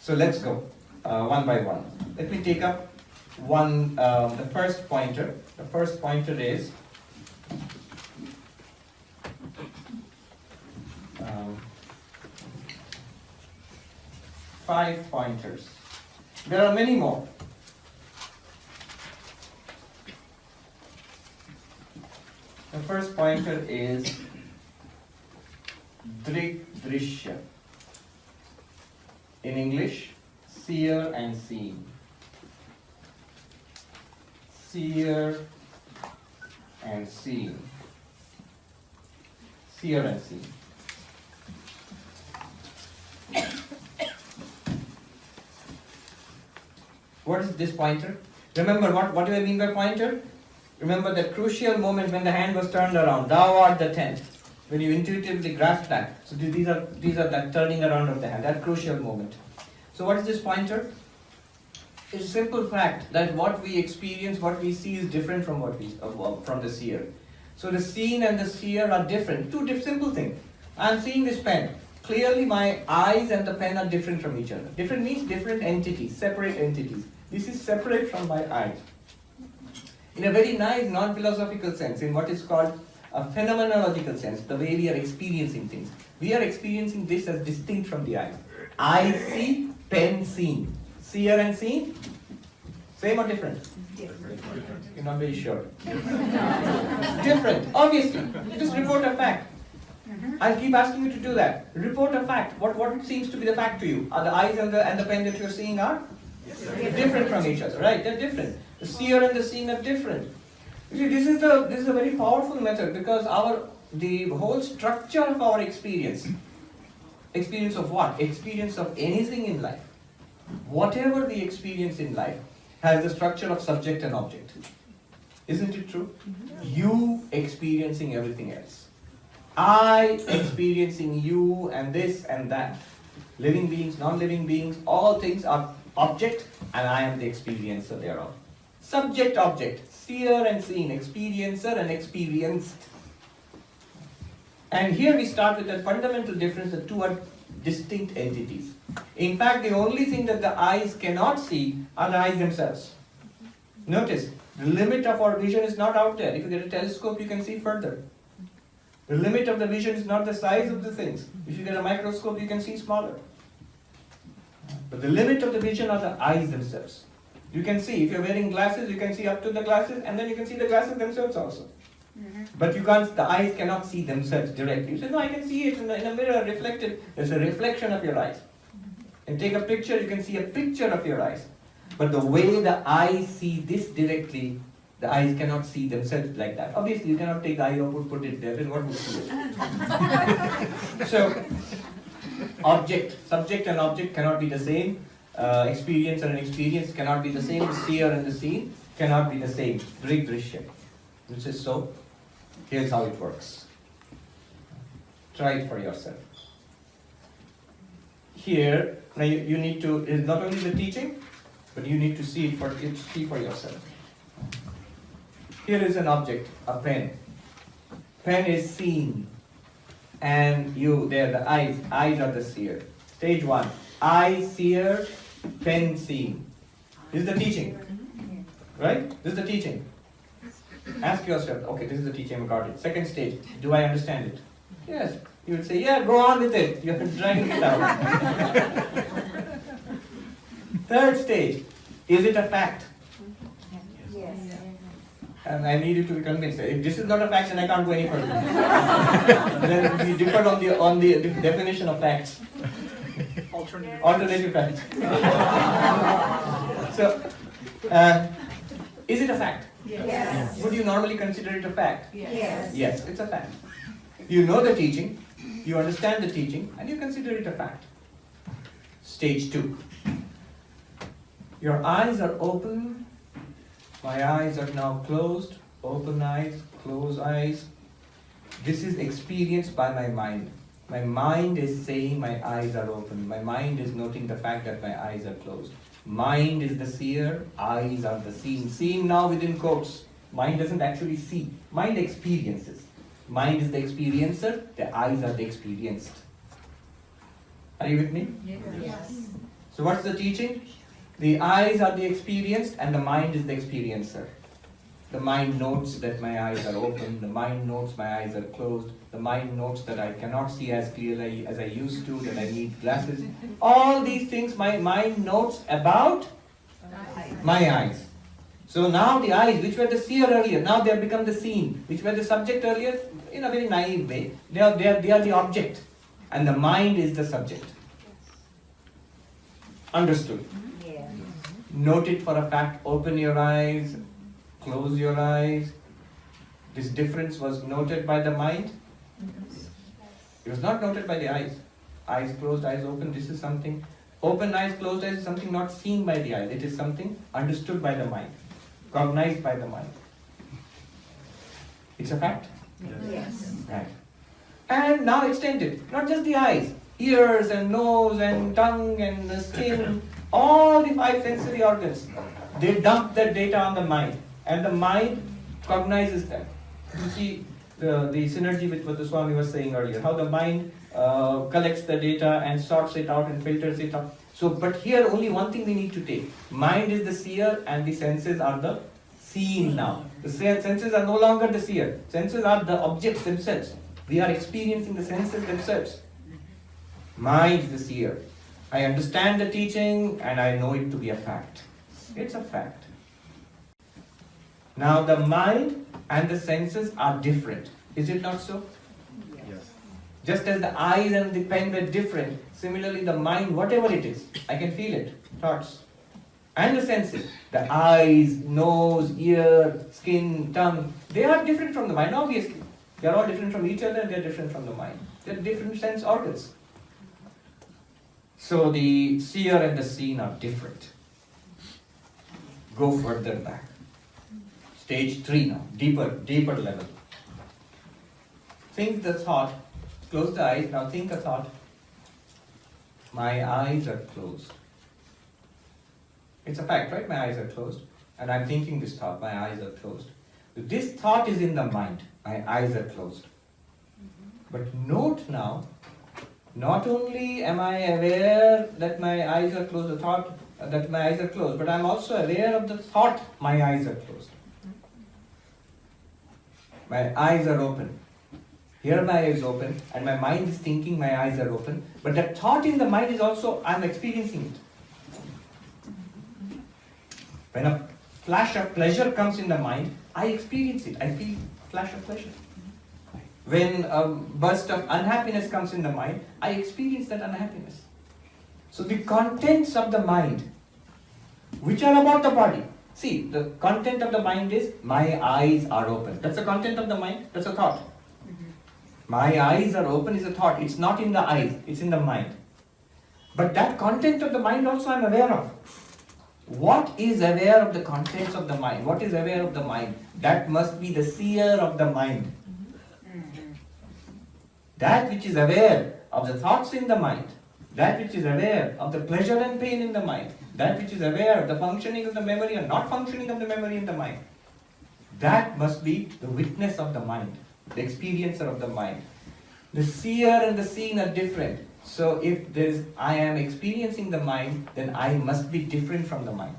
So let's go one by one. Let me take up the first pointer. The first pointer is 5 pointers. There are many more. The first pointer is drishya. In English, seer and seen. Seer and seen. Seer and seen. What is this pointer? Remember what do I mean by pointer? Remember that crucial moment when the hand was turned around. Thou art the tenth. When you intuitively grasp that. So these are that turning around of the hand. That crucial moment. So what is this pointer? It's a simple fact that what we experience, what we see is different from from the seer. So the seen and the seer are different. Two simple things. I am seeing this pen. Clearly my eyes and the pen are different from each other. Different means different entities, separate entities. This is separate from my eyes. In a very nice non-philosophical sense, in what is called a phenomenological sense, the way we are experiencing things. We are experiencing this as distinct from the eyes. Eye see, pen seen. Seer and seen? Same or different? Different. You're not very sure. Different, obviously. Just report a fact. I'll keep asking you to do that. Report a fact. What seems to be the fact to you? Are the eyes and the pen that you're seeing are? Different from each other, right? They're different. The seer and the seen are different. You see, this is a very powerful method because the whole structure of our experience of what? Experience of anything in life. Whatever the experience in life has the structure of subject and object. Isn't it true? You experiencing everything else. I experiencing you and this and that. Living beings, non-living beings, all things are object and I am the experiencer thereof. Subject, object, seer and seen, experiencer and experienced. And here we start with a fundamental difference that two are distinct entities. In fact, the only thing that the eyes cannot see are the eyes themselves. Notice, the limit of our vision is not out there. If you get a telescope, you can see further. The limit of the vision is not the size of the things. If you get a microscope, you can see smaller. But the limit of the vision are the eyes themselves. You can see, if you're wearing glasses, you can see up to the glasses, and then you can see the glasses themselves also. But you can't, the eyes cannot see themselves directly. You say, no, I can see it in a mirror reflected. There's a reflection of your eyes. And take a picture, you can see a picture of your eyes. But the way the eyes see this directly, the eyes cannot see themselves like that. Obviously, you cannot take the eye output, put it there, then what would see it? So, subject and object cannot be the same. Experience and an experience cannot be the same. The seer and the seen cannot be the same. Drishya. Which is so. Here's how it works. Try it for yourself. Here, now you need to, it's not only the teaching, but you need to see for yourself. Here is an object, a pen. Pen is seen. And you, there, the eyes are the seer. Stage 1. Eye, seer, pen, seen. This is the teaching. Right? This is the teaching. Ask yourself, okay, this is the teaching, I got it. Second stage, do I understand it? Yes. You would say, yeah, go on with it. You're dragging it out. Third stage, is it a fact? Yes. And I need you to be convinced. If this is not a fact, then I can't go any further. Then we differ on the definition of facts. Alternative facts. So, is it a fact? Yes. Would you normally consider it a fact? Yes. Yes, it's a fact. You know the teaching, you understand the teaching, and you consider it a fact. Stage 2. Your eyes are open. My eyes are now closed. Open eyes, close eyes. This is experienced by my mind. My mind is saying my eyes are open. My mind is noting the fact that my eyes are closed. Mind is the seer, eyes are the seen. Seen now within quotes. Mind doesn't actually see. Mind experiences. Mind is the experiencer, the eyes are the experienced. Are you with me? Yes. So what's the teaching? The eyes are the experienced and the mind is the experiencer. The mind notes that my eyes are open, the mind notes my eyes are closed, the mind notes that I cannot see as clearly as I used to, that I need glasses. All these things my mind notes about my eyes. So now the eyes, which were the seer earlier, now they have become the seen, which were the subject earlier, in a very naive way. They are the object, and the mind is the subject. Understood? Yes. Note it for a fact. Open your eyes, close your eyes. This difference was noted by the mind. It was not noted by the eyes. Eyes closed, eyes open, this is something. Open eyes, closed eyes is something not seen by the eyes. It is something understood by the mind, cognized by the mind. It's a fact? Yes. Right. And now extend it. Not just the eyes, ears and nose and tongue and the skin, all the 5 sensory organs. They dump that data on the mind, and the mind cognizes them. You see the synergy with what the Swaمی was saying earlier, how the mind collects the data and sorts it out and filters it out. So, but here only one thing we need to take. Mind is the seer and the senses are the seen now. The senses are no longer the seer. Senses are the objects themselves. We are experiencing the senses themselves. Mind is the seer. I understand the teaching and I know it to be a fact. It's a fact. Now the mind and the senses are different. Is it not so? Yes. Just as the eyes and the pen were different, similarly the mind, whatever it is, I can feel it, thoughts. And the senses, the eyes, nose, ear, skin, tongue, they are different from the mind, obviously. They are all different from each other and they are different from the mind. They are different sense organs. So the seer and the seen are different. Go further back. Stage 3 now, deeper level. Think the thought, close the eyes, now think a thought. My eyes are closed. It's a fact, right? My eyes are closed. And I'm thinking this thought, my eyes are closed. This thought is in the mind, my eyes are closed. But note now, not only am I aware that my eyes are closed, the thought that my eyes are closed, but I'm also aware of the thought, my eyes are closed. My eyes are open. Here my eyes open, and my mind is thinking my eyes are open, but that thought in the mind is also, I'm experiencing it. When a flash of pleasure comes in the mind, I experience it. I feel flash of pleasure. When a burst of unhappiness comes in the mind, I experience that unhappiness. So the contents of the mind, which are about the body. See, the content of the mind is, my eyes are open. That's the content of the mind, that's a thought. My eyes are open is a thought. It's not in the eyes, it's in the mind. But that content of the mind also I'm aware of. What is aware of the contents of the mind? What is aware of the mind? That must be the seer of the mind. That which is aware of the thoughts in the mind, that which is aware of the pleasure and pain in the mind, that which is aware of the functioning of the memory and not functioning of the memory in the mind, that must be the witness of the mind, the experiencer of the mind. The seer and the seen are different. So if I am experiencing the mind, then I must be different from the mind.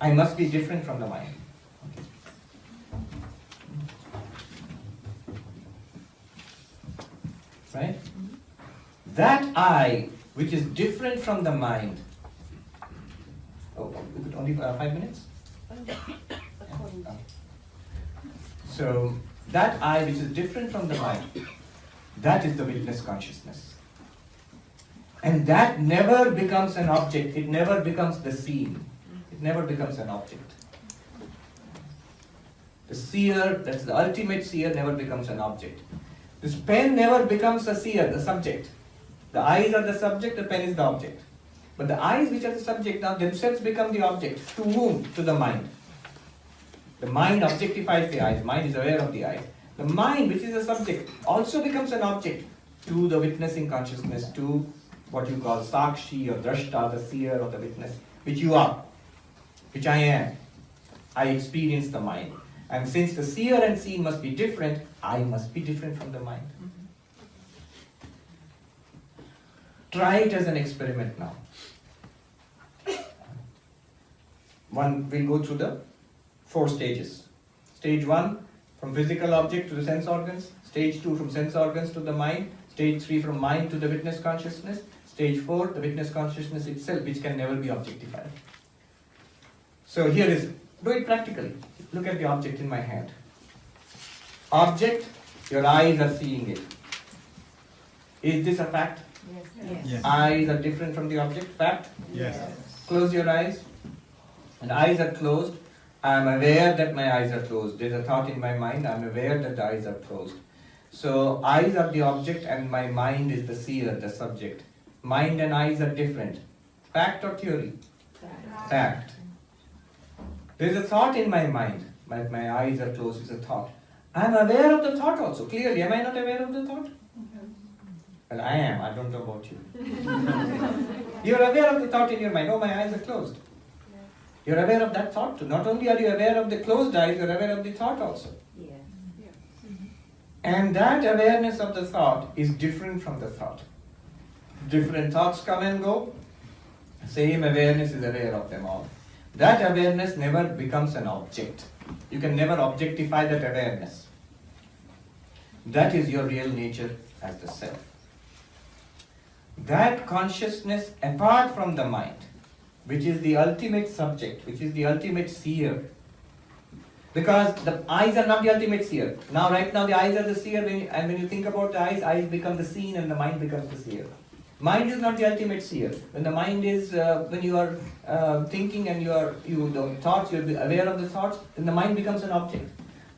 I must be different from the mind. Right? That I, which is different from the mind. Oh, only 5 minutes? So, that I, which is different from the mind, that is the witness consciousness. And that never becomes an object, it never becomes the seen. It never becomes an object. The seer, that's the ultimate seer, never becomes an object. This pen never becomes a seer, the subject. The eyes are the subject, the pen is the object. But the eyes, which are the subject, now themselves become the object. To whom? To the mind. The mind objectifies the eyes, mind is aware of the eyes. The mind, which is the subject, also becomes an object to the witnessing consciousness, to what you call sakshi or drashta, the seer or the witness, which you are, which I am. I experience the mind. And since the seer and seen must be different, I must be different from the mind. Try it as an experiment now. We'll go through the 4 stages. Stage 1, from physical object to the sense organs. Stage 2, from sense organs to the mind. Stage 3, from mind to the witness consciousness. Stage 4, the witness consciousness itself, which can never be objectified. So here is, do it practically. Look at the object in my hand. Object, your eyes are seeing it. Is this a fact? Yes. Eyes are different from the object, fact? Yes. Close your eyes. And eyes are closed. I am aware that my eyes are closed. There's a thought in my mind. I am aware that the eyes are closed. So eyes are the object and my mind is the seer, the subject. Mind and eyes are different. Fact or theory? Fact. There's a thought in my mind. My eyes are closed. It's a thought. I am aware of the thought also. Clearly, am I not aware of the thought? Well, I am. I don't know about you. You're aware of the thought in your mind. Oh, my eyes are closed. You're aware of that thought too. Not only are you aware of the closed eyes, you're aware of the thought also. Yes. And that awareness of the thought is different from the thought. Different thoughts come and go. Same awareness is aware of them all. That awareness never becomes an object. You can never objectify that awareness. That is your real nature as the self. That consciousness apart from the mind, which is the ultimate subject, which is the ultimate seer. Because the eyes are not the ultimate seer. Now, right now, the eyes are the seer, and when you think about the eyes become the seen and the mind becomes the seer. Mind is not the ultimate seer. When the mind is, when you are thinking and the thoughts, you're aware of the thoughts, then the mind becomes an object.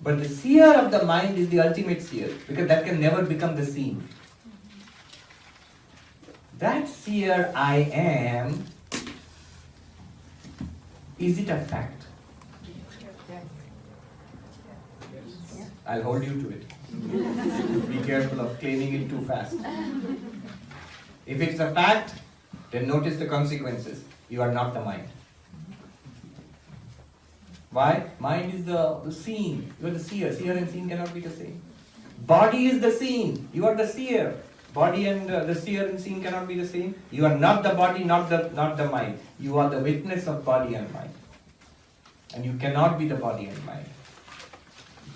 But the seer of the mind is the ultimate seer, because that can never become the seen. That seer I am, is it a fact? I'll hold you to it. Be careful of claiming it too fast. If it's a fact, then notice the consequences. You are not the mind. Why? Mind is the seen. You are the seer. Seer and seen cannot be the same. Body is the seen. You are the seer. Body and the seer and seen cannot be the same. You are not the body, not the mind. You are the witness of body and mind. And you cannot be the body and mind.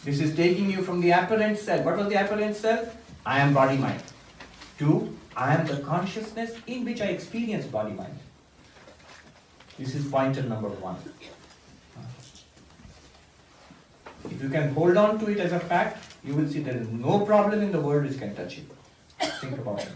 This is taking you from the apparent self. What was the apparent self? I am body mind. To I am the consciousness in which I experience body mind. This is pointer number 1. If you can hold on to it as a fact, you will see there is no problem in the world which can touch it. Think about it.